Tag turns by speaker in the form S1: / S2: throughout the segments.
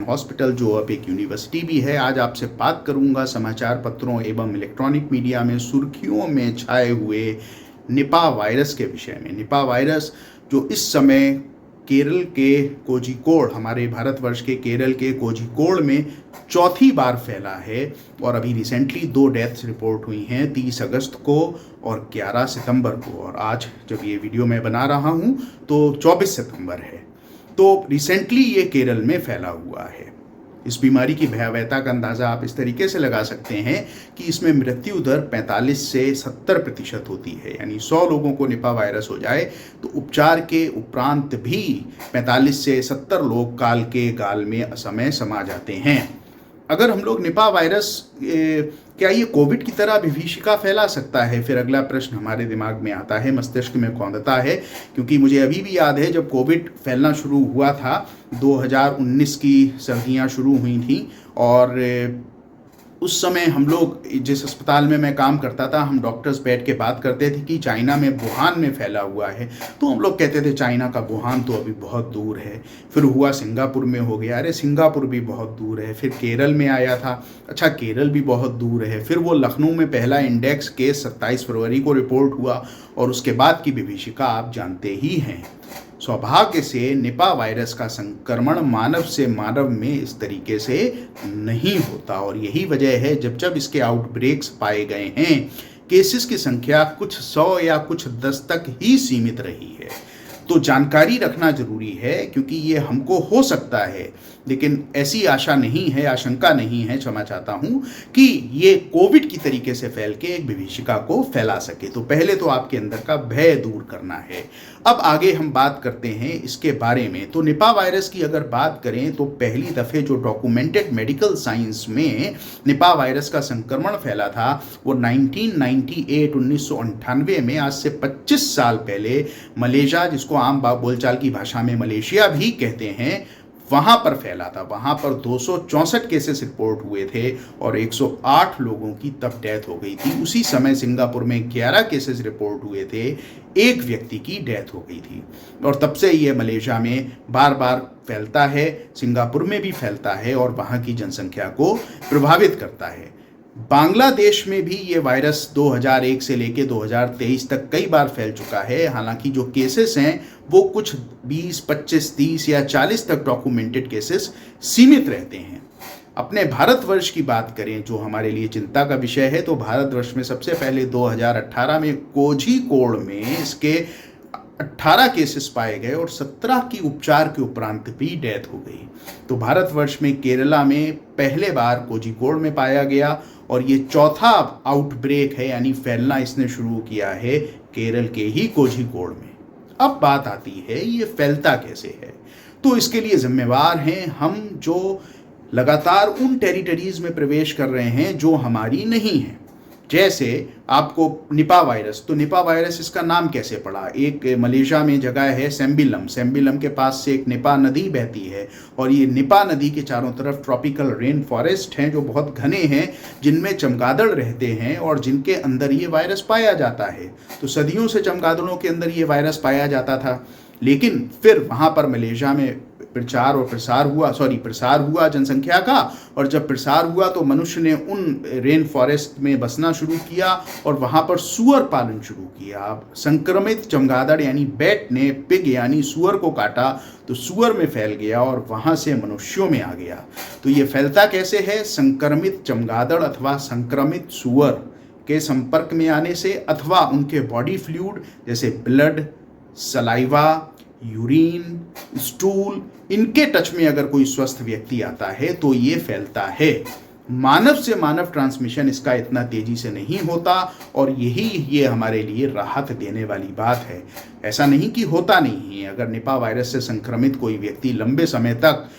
S1: Hospital, जो अब एक यूनिवर्सिटी भी है। आज आपसे बात करूंगा समाचार पत्रों एवं इलेक्ट्रॉनिक मीडिया में सुर्खियों में छाए हुए निपा वायरस के विषय में। निपा वायरस जो इस समय केरल के कोझिकोड, हमारे भारतवर्ष के केरल के कोझिकोड में चौथी बार फैला है, और अभी रिसेंटली 2 डेथ्स रिपोर्ट हुई हैं, 30 अगस्त को और 11 सितंबर को, और आज जब ये वीडियो मैं बना रहा हूँ तो 24 सितंबर है। तो रिसेंटली ये केरल में फैला हुआ है। इस बीमारी की भयावहता का अंदाज़ा आप इस तरीके से लगा सकते हैं कि इसमें मृत्यु दर 45 से 70% होती है, यानी 100 लोगों को निपा वायरस हो जाए तो उपचार के उपरांत भी 45 से 70 लोग काल के गाल में असमय समा जाते हैं। अगर हम लोग निपा वायरस, क्या ये कोविड की तरह विभीषिका फैला सकता है? फिर अगला प्रश्न हमारे दिमाग में आता है, मस्तिष्क में कौंधता है, क्योंकि मुझे अभी भी याद है जब कोविड फैलना शुरू हुआ था, 2019 की सर्दियां शुरू हुई थी, और उस समय हम लोग, जिस अस्पताल में मैं काम करता था, हम डॉक्टर्स बैठ के बात करते थे कि चाइना में, वुहान में फैला हुआ है। तो हम लोग कहते थे चाइना का वुहान तो अभी बहुत दूर है। फिर हुआ सिंगापुर में हो गया, अरे सिंगापुर भी बहुत दूर है। फिर केरल में आया था, अच्छा केरल भी बहुत दूर है। फिर वो लखनऊ में पहला इंडेक्स केस 27 फरवरी को रिपोर्ट हुआ, और उसके बाद की विभीषिका आप जानते ही हैं। सौभाग्य से निपा वायरस का संक्रमण मानव से मानव में इस तरीके से नहीं होता, और यही वजह है जब जब इसके आउटब्रेक्स पाए गए हैं, केसेस की संख्या कुछ 100 या कुछ 10 तक ही सीमित रही है। तो जानकारी रखना जरूरी है, क्योंकि ये हमको हो सकता है, लेकिन ऐसी आशा नहीं है, आशंका नहीं है, क्षमा चाहता हूं, कि ये कोविड की तरीके से फैल के एक विभीषिका को फैला सके। तो पहले तो आपके अंदर का भय दूर करना है। अब आगे हम बात करते हैं इसके बारे में। तो निपा वायरस की अगर बात करें तो पहली दफे जो डॉक्यूमेंटेड मेडिकल साइंस में निपा वायरस का संक्रमण फैला था वो 1998 में, आज से 25 साल पहले, मलेशिया, जिसको आम बोलचाल की भाषा में मलेशिया भी कहते हैं, वहां पर फैला था। वहां पर 264 केसेस रिपोर्ट हुए थे और 108 लोगों की तब डेथ हो गई थी। उसी समय सिंगापुर में 11 केसेस रिपोर्ट हुए थे, 1 व्यक्ति की डेथ हो गई थी, और तब से ये मलेशिया में बार बार फैलता है, सिंगापुर में भी फैलता है और वहां की जनसंख्या को प्रभावित करता है। बांग्लादेश में भी ये वायरस 2001 से लेकर 2023 तक कई बार फैल चुका है। हालांकि जो केसेस हैं वो कुछ 20, 25, 30 या 40 तक डॉक्यूमेंटेड केसेस सीमित रहते हैं। अपने भारतवर्ष की बात करें, जो हमारे लिए चिंता का विषय है, तो भारतवर्ष में सबसे पहले 2018 में कोझिकोड में इसके 18 केसेस पाए गए और 17 की उपचार के उपरांत भी डेथ हो गई। तो भारतवर्ष में केरला में पहले बार कोझिकोड में पाया गया, और ये चौथा आउटब्रेक है, यानी फैलना इसने शुरू किया है केरल के ही कोझिकोड में। अब बात आती है ये फैलता कैसे है। तो इसके लिए जिम्मेवार हैं हम, जो लगातार उन टेरिटरीज में प्रवेश कर रहे हैं जो हमारी नहीं है। जैसे आपको निपा वायरस, तो निपा वायरस इसका नाम कैसे पड़ा? एक मलेशिया में जगह है सेम्बिलम, सेम्बिलम के पास से एक निपा नदी बहती है, और ये निपा नदी के चारों तरफ ट्रॉपिकल रेन फॉरेस्ट हैं जो बहुत घने हैं, जिनमें चमगादड़ रहते हैं और जिनके अंदर ये वायरस पाया जाता है। तो सदियों से चमगादड़ों के अंदर ये वायरस पाया जाता था, लेकिन फिर वहाँ पर मलेशिया में प्रसार हुआ जनसंख्या का, और जब प्रसार हुआ तो मनुष्य ने उन रेन फॉरेस्ट में बसना शुरू किया और वहां पर सुअर पालन शुरू किया। अब संक्रमित चमगादड़ यानी बैट ने पिग यानी सुअर को काटा, तो सुअर में फैल गया और वहां से मनुष्यों में आ गया। तो ये फैलता कैसे है? संक्रमित चमगादड़ अथवा संक्रमित सुअर के संपर्क में आने से, अथवा उनके बॉडी फ्लूइड जैसे ब्लड, सलाइवा, यूरिन, स्टूल, इनके टच में अगर कोई स्वस्थ व्यक्ति आता है तो ये फैलता है। मानव से मानव ट्रांसमिशन इसका इतना तेजी से नहीं होता, और ये हमारे लिए राहत देने वाली बात है। ऐसा नहीं कि होता नहीं है, अगर निपा वायरस से संक्रमित कोई व्यक्ति लंबे समय तक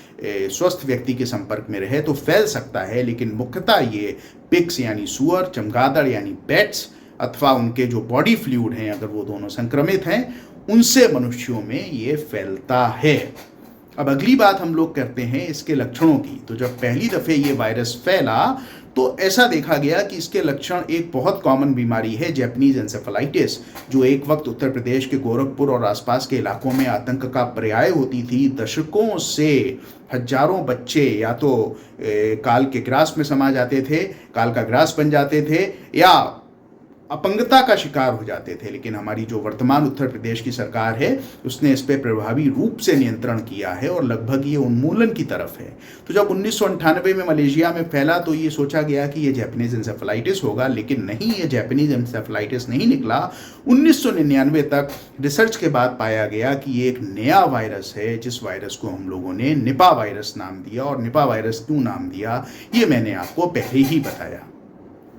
S1: स्वस्थ व्यक्ति के संपर्क में रहे तो फैल सकता है, लेकिन मुख्यतः ये पिग्स यानी सुअर, चमगादड़ यानी बैट्स, अथवा उनके जो बॉडी फ्लूइड हैं, अगर वो दोनों संक्रमित हैं, उनसे मनुष्यों में ये फैलता है। अब अगली बात हम लोग करते हैं इसके लक्षणों की। तो जब पहली दफ़े ये वायरस फैला तो ऐसा देखा गया कि इसके लक्षण एक बहुत कॉमन बीमारी है जैपनीज एंसेफेलाइटिस, जो एक वक्त उत्तर प्रदेश के गोरखपुर और आसपास के इलाकों में आतंक का पर्याय होती थी। दशकों से हजारों बच्चे या तो काल के ग्रास में समा जाते थे, काल का ग्रास बन जाते थे, या अपंगता का शिकार हो जाते थे। लेकिन हमारी जो वर्तमान उत्तर प्रदेश की सरकार है उसने इस पर प्रभावी रूप से नियंत्रण किया है और लगभग ये उन्मूलन की तरफ है। तो जब 1998 में मलेशिया में फैला तो ये सोचा गया कि ये जैपनीज एंसेफेलाइटिस होगा, लेकिन नहीं, ये जैपनीज एंसेफेलाइटिस नहीं निकला। 1999 तक रिसर्च के बाद पाया गया कि ये एक नया वायरस है, जिस वायरस को हम लोगों ने निपा वायरस नाम दिया। और निपा वायरस क्यों नाम दिया ये मैंने आपको पहले ही बताया।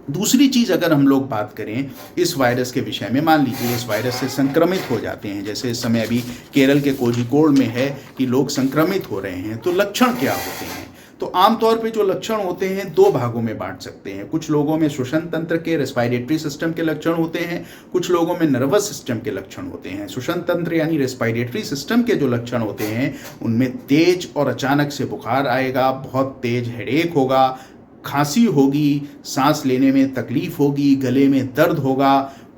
S1: दूसरी चीज़, अगर हम लोग बात करें इस वायरस के विषय में, मान लीजिए इस वायरस से संक्रमित हो जाते हैं, जैसे इस समय अभी केरल के कोझिकोड में है कि लोग संक्रमित हो रहे हैं, तो लक्षण क्या होते हैं? तो आमतौर पे जो लक्षण होते हैं दो भागों में बांट सकते हैं। कुछ लोगों में श्वसन तंत्र के, रेस्पिरेटरी सिस्टम के लक्षण होते हैं, कुछ लोगों में नर्वस सिस्टम के लक्षण होते हैं। श्वसन तंत्र यानी रेस्पिरेटरी सिस्टम के जो लक्षण होते हैं उनमें तेज और अचानक से बुखार आएगा, बहुत तेज हेडेक होगा, खांसी होगी, सांस लेने में तकलीफ होगी, गले में दर्द होगा,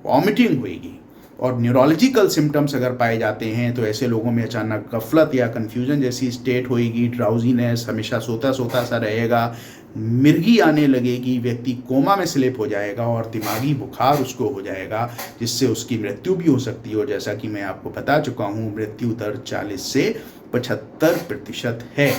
S1: वॉमिटिंग होगी। और न्यूरोलॉजिकल सिम्टम्स अगर पाए जाते हैं तो ऐसे लोगों में अचानक गफलत या कन्फ्यूजन जैसी स्टेट होएगी, ड्राउजीनेस, हमेशा सोता सोता सा रहेगा, मिर्गी आने लगेगी, व्यक्ति कोमा में स्लिप हो जाएगा और दिमागी बुखार उसको हो जाएगा, जिससे उसकी मृत्यु भी हो सकती है। जैसा कि मैं आपको बता चुका हूँ, मृत्यु दर 40 से 75% है।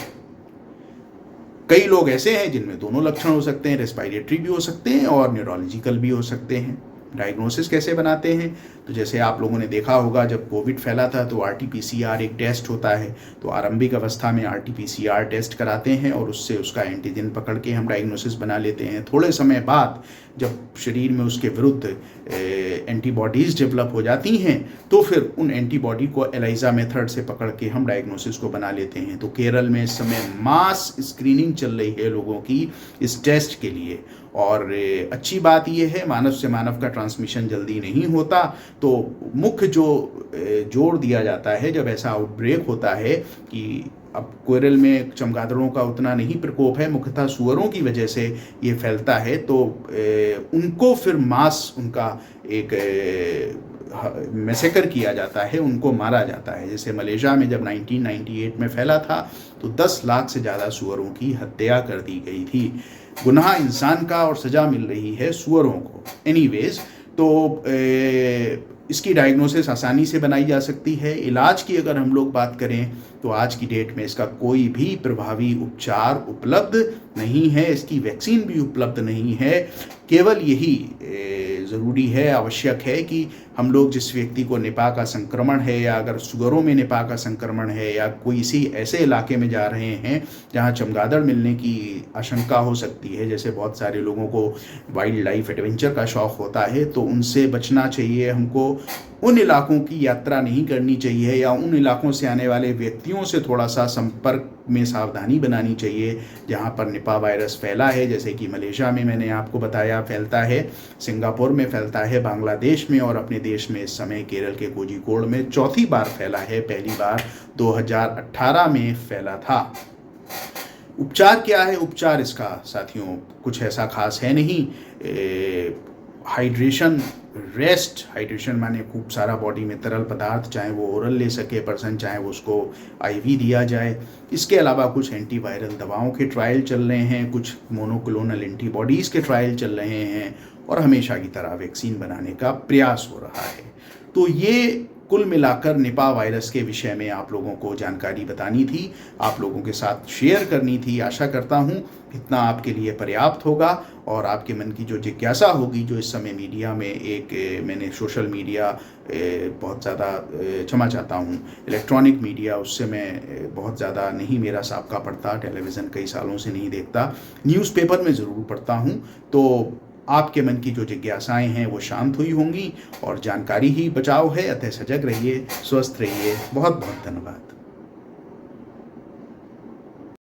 S1: कई लोग ऐसे हैं जिनमें दोनों लक्षण हो सकते हैं, रेस्पिरेटरी भी हो सकते हैं और न्यूरोलॉजिकल भी हो सकते हैं। डायग्नोसिस कैसे बनाते हैं? तो जैसे आप लोगों ने देखा होगा, जब कोविड फैला था तो RT-PCR एक टेस्ट होता है। तो आरंभिक अवस्था में RT-PCR टेस्ट कराते हैं और उससे उसका एंटीजन पकड़ के हम डायग्नोसिस बना लेते हैं। थोड़े समय बाद जब शरीर में उसके विरुद्ध एंटीबॉडीज़ डेवलप हो जाती हैं तो फिर उन एंटीबॉडी को एलाइजा मेथड से पकड़ के हम डायग्नोसिस को बना लेते हैं। तो केरल में इस समय मास स्क्रीनिंग चल रही है लोगों की इस टेस्ट के लिए। और अच्छी बात यह है, मानव से मानव का ट्रांसमिशन जल्दी नहीं होता। तो मुख्य जो जोर दिया जाता है जब ऐसा आउटब्रेक होता है कि अब केरल में चमगादड़ों का उतना नहीं प्रकोप है, मुख्यतः सुअरों की वजह से ये फैलता है, तो उनको फिर मास उनका एक मैसेकर किया जाता है, उनको मारा जाता है। जैसे मलेशिया में जब 1998 में फैला था तो 10 लाख से ज़्यादा सुअरों की हत्या कर दी गई थी। गुनाह इंसान का और सज़ा मिल रही है सुअरों को। एनीवेज, तो इसकी डायग्नोसिस आसानी से बनाई जा सकती है। इलाज की अगर हम लोग बात करें तो आज की डेट में इसका कोई भी प्रभावी उपचार उपलब्ध नहीं है, इसकी वैक्सीन भी उपलब्ध नहीं है। केवल यही ज़रूरी है, आवश्यक है कि हम लोग जिस व्यक्ति को निपा का संक्रमण है, या अगर सुअरों में निपा का संक्रमण है, या कोई इसी ऐसे इलाके में जा रहे हैं जहां चमगादड़ मिलने की आशंका हो सकती है, जैसे बहुत सारे लोगों को वाइल्ड लाइफ एडवेंचर का शौक़ होता है, तो उनसे बचना चाहिए। हमको उन इलाकों की यात्रा नहीं करनी चाहिए, या उन इलाकों से आने वाले व्यक्तियों से थोड़ा सा संपर्क में सावधानी बनानी चाहिए जहां पर निपा वायरस फैला है। जैसे कि मलेशिया में मैंने आपको बताया फैलता है, सिंगापुर में फैलता है, बांग्लादेश में, और अपने देश में इस समय केरल के कोझिकोड में चौथी बार फैला है। पहली बार 2018 में फैला था। उपचार क्या है? उपचार इसका साथियों कुछ ऐसा खास है नहीं। हाइड्रेशन, रेस्ट, हाइड्रेशन माने खूब सारा बॉडी में तरल पदार्थ, चाहे वो ओरल ले सके पर्सन, चाहे वो उसको IV दिया जाए। इसके अलावा कुछ एंटीवायरल दवाओं के ट्रायल चल रहे हैं, कुछ मोनोक्लोनल एंटीबॉडीज़ के ट्रायल चल रहे हैं, और हमेशा की तरह वैक्सीन बनाने का प्रयास हो रहा है। तो ये कुल मिलाकर निपा वायरस के विषय में आप लोगों को जानकारी बतानी थी, आप लोगों के साथ शेयर करनी थी। आशा करता हूँ इतना आपके लिए पर्याप्त होगा, और आपके मन की जो जिज्ञासा होगी, जो इस समय मीडिया में मैंने सोशल मीडिया बहुत ज़्यादा, क्षमा चाहता हूँ, इलेक्ट्रॉनिक मीडिया, उससे मैं बहुत ज़्यादा नहीं मेरा साबका पढ़ता, टेलीविज़न कई सालों से नहीं देखता, न्यूज़पेपर में ज़रूर पढ़ता हूँ। तो आपके मन की जो जिज्ञासाएं हैं वो शांत हुई होंगी, और जानकारी ही बचाव है। अतः सजग रहिए, स्वस्थ रहिए। बहुत बहुत धन्यवाद।